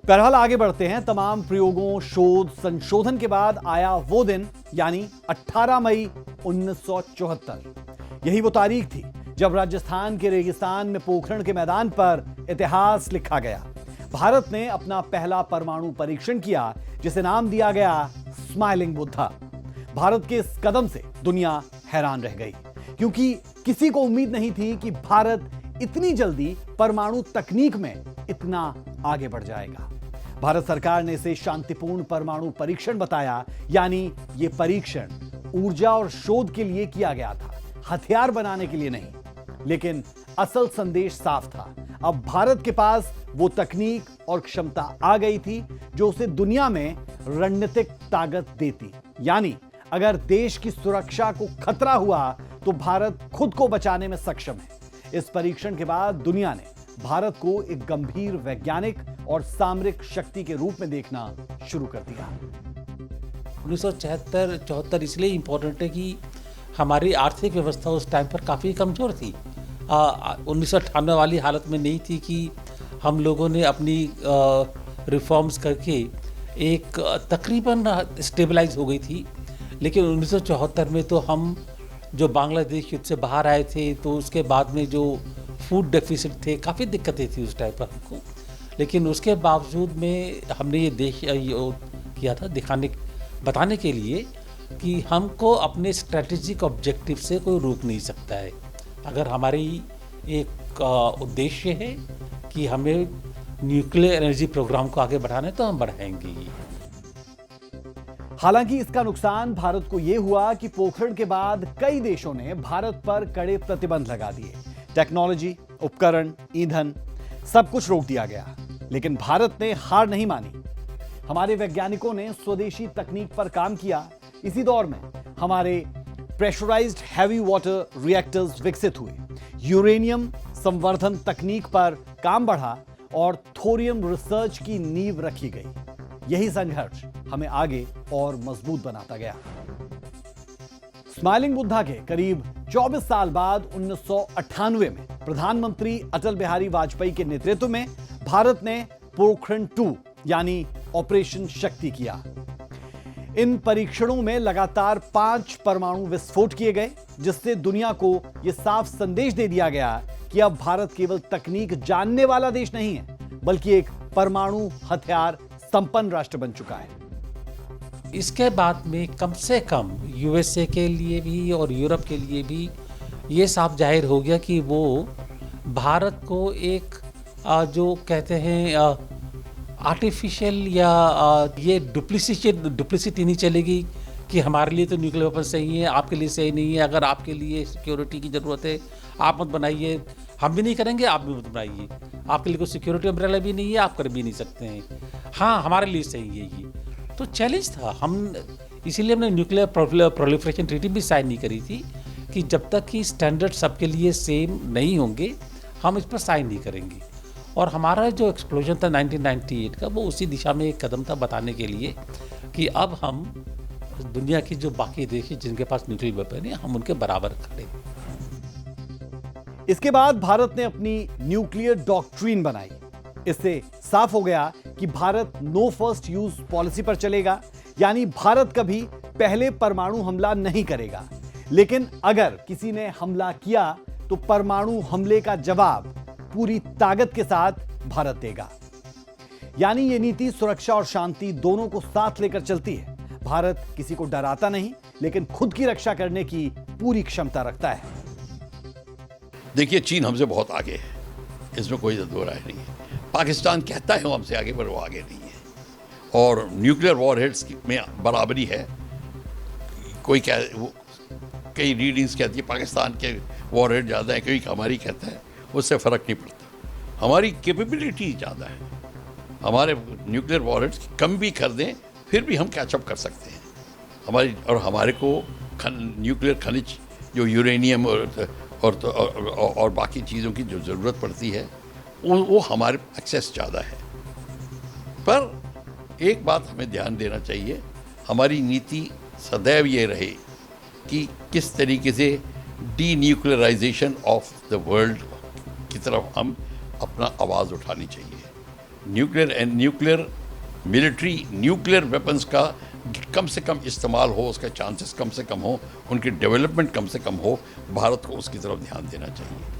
बहरहाल आगे बढ़ते हैं। तमाम प्रयोगों, शोध, संशोधन के बाद आया वो दिन, यानी 18 मई 1974। यही वो तारीख थी जब राजस्थान के रेगिस्तान में पोखरण के मैदान पर इतिहास लिखा गया। भारत ने अपना पहला परमाणु परीक्षण किया, जिसे नाम दिया गया स्माइलिंग बुद्धा। भारत के इस कदम से दुनिया हैरान रह गई, क्योंकि किसी को उम्मीद नहीं थी कि भारत इतनी जल्दी परमाणु तकनीक में इतना आगे बढ़ जाएगा। भारत सरकार ने इसे शांतिपूर्ण परमाणु परीक्षण बताया, यानी यह परीक्षण ऊर्जा और शोध के लिए किया गया था, हथियार बनाने के लिए नहीं। लेकिन असल संदेश साफ था। अब भारत के पास वो तकनीक और क्षमता आ गई थी जो उसे दुनिया में रणनीतिक ताकत देती। यानी अगर देश की सुरक्षा को खतरा हुआ तो भारत खुद को बचाने में सक्षम है। इस परीक्षण के बाद दुनिया ने भारत को एक गंभीर वैज्ञानिक और सामरिक शक्ति के रूप में देखना शुरू कर दिया। 1974 इसलिए इम्पोर्टेंट है कि हमारी आर्थिक व्यवस्था उस टाइम पर काफ़ी कमज़ोर थी। 1998 वाली हालत में नहीं थी कि हम लोगों ने अपनी रिफॉर्म्स करके एक तकरीबन स्टेबलाइज हो गई थी। लेकिन 1974 में तो हम जो बांग्लादेश युद्ध से बाहर आए थे, तो उसके बाद में जो फूड डेफिसिट थे, काफ़ी दिक्कतें थी उस टाइम पर हमको। लेकिन उसके बावजूद में हमने ये किया था बताने के लिए कि हमको अपने स्ट्रेटेजिक ऑब्जेक्टिव से कोई रोक नहीं सकता है। अगर हमारी एक उद्देश्य है कि हमें न्यूक्लियर एनर्जी प्रोग्राम को आगे बढ़ाना है, तो हम बढ़ाएंगे ही। हालांकि इसका नुकसान भारत को यह हुआ कि पोखरण के बाद कई देशों ने भारत पर कड़े प्रतिबंध लगा दिए। टेक्नोलॉजी, उपकरण, ईंधन, सब कुछ रोक दिया गया। लेकिन भारत ने हार नहीं मानी। हमारे वैज्ञानिकों ने स्वदेशी तकनीक पर काम किया। इसी दौर में हमारे प्रेशराइज्ड हैवी वाटर रिएक्टर्स विकसित हुए, यूरेनियम संवर्धन तकनीक पर काम बढ़ा और थोरियम रिसर्च की नींव रखी गई। यही संघर्ष हमें आगे और मजबूत बनाता गया। स्माइलिंग बुद्धा के करीब 24 साल बाद 1998 में प्रधानमंत्री अटल बिहारी वाजपेयी के नेतृत्व में भारत ने पोखरण 2 यानी ऑपरेशन शक्ति किया। इन परीक्षणों में लगातार 5 परमाणु विस्फोट किए गए, जिससे दुनिया को यह साफ संदेश दे दिया गया कि अब भारत केवल तकनीक जानने वाला देश नहीं है, बल्कि एक परमाणु हथियार संपन्न राष्ट्र बन चुका है। इसके बाद में कम से कम यूएसए के लिए भी और यूरोप के लिए भी ये साफ जाहिर हो गया कि वो भारत को एक जो कहते हैं आर्टिफिशियल या ये डुप्लिसिटी नहीं चलेगी कि हमारे लिए तो न्यूक्लियर वेपन सही है, आपके लिए सही नहीं है। अगर आपके लिए सिक्योरिटी की ज़रूरत है, आप मत बनाइए, हम भी नहीं करेंगे, आप भी मत बनाइए। आपके लिए कोई सिक्योरिटी अम्ब्रेला भी नहीं है, आप कर भी नहीं सकते हैं। हाँ, हमारे लिए सही है ये। तो चैलेंज था। इसीलिए हमने न्यूक्लियर प्रोलिफरेशन ट्रीटी भी साइन नहीं करी थी कि जब तक कि स्टैंडर्ड सबके लिए सेम नहीं होंगे, हम इस पर साइन नहीं करेंगे। और हमारा जो एक्सप्लोजन था 1998 का, वो उसी दिशा में एक कदम था, बताने के लिए कि अब हम दुनिया की जो बाकी देश हैं जिनके पास न्यूक्लियर वेपन है, हम उनके बराबर खड़े। इसके बाद भारत ने अपनी न्यूक्लियर डॉक्ट्रिन बनाई। इससे साफ हो गया कि Bharat no first use policy पर चलेगा, यानी भारत कभी पहले परमाणु हमला नहीं करेगा। लेकिन अगर किसी ने हमला किया तो परमाणु हमले का जवाब पूरी ताकत के साथ भारत देगा। यानी यह नीति सुरक्षा और शांति दोनों को साथ लेकर चलती है। भारत किसी को डराता नहीं, लेकिन खुद की रक्षा करने की पूरी क्षमता रखता है। देखिए, चीन हमसे बहुत आगे है, इसमें कोई दो राय नहीं है। पाकिस्तान कहता है वो हमसे आगे, पर वो आगे नहीं है। और न्यूक्लियर वॉरहेड्स में बराबरी है। कई रीडिंग्स कहती है पाकिस्तान के वॉरहेड ज़्यादा है, कोई हमारी कहता है, उससे फ़र्क नहीं पड़ता। हमारी कैपेबिलिटी ज़्यादा है। हमारे न्यूक्लियर वॉरहेड्स कम भी कर दें, फिर भी हम कैचअप कर सकते हैं। हमारे को न्यूक्लियर खनिज जो यूरेनियम और बाकी चीज़ों की जो ज़रूरत पड़ती है, वो हमारे एक्सेस ज़्यादा है। पर एक बात हमें ध्यान देना चाहिए, हमारी नीति सदैव ये रहे कि किस तरीके से D nuclearization of the world की तरफ हम अपना आवाज़ उठानी चाहिए। न्यूक्लियर मिलिट्री न्यूक्लियर वेपन्स का कम से कम इस्तेमाल हो, उसका चांसेस कम से कम हो, उनकी डेवलपमेंट कम से कम हो, भारत को उसकी तरफ ध्यान देना चाहिए।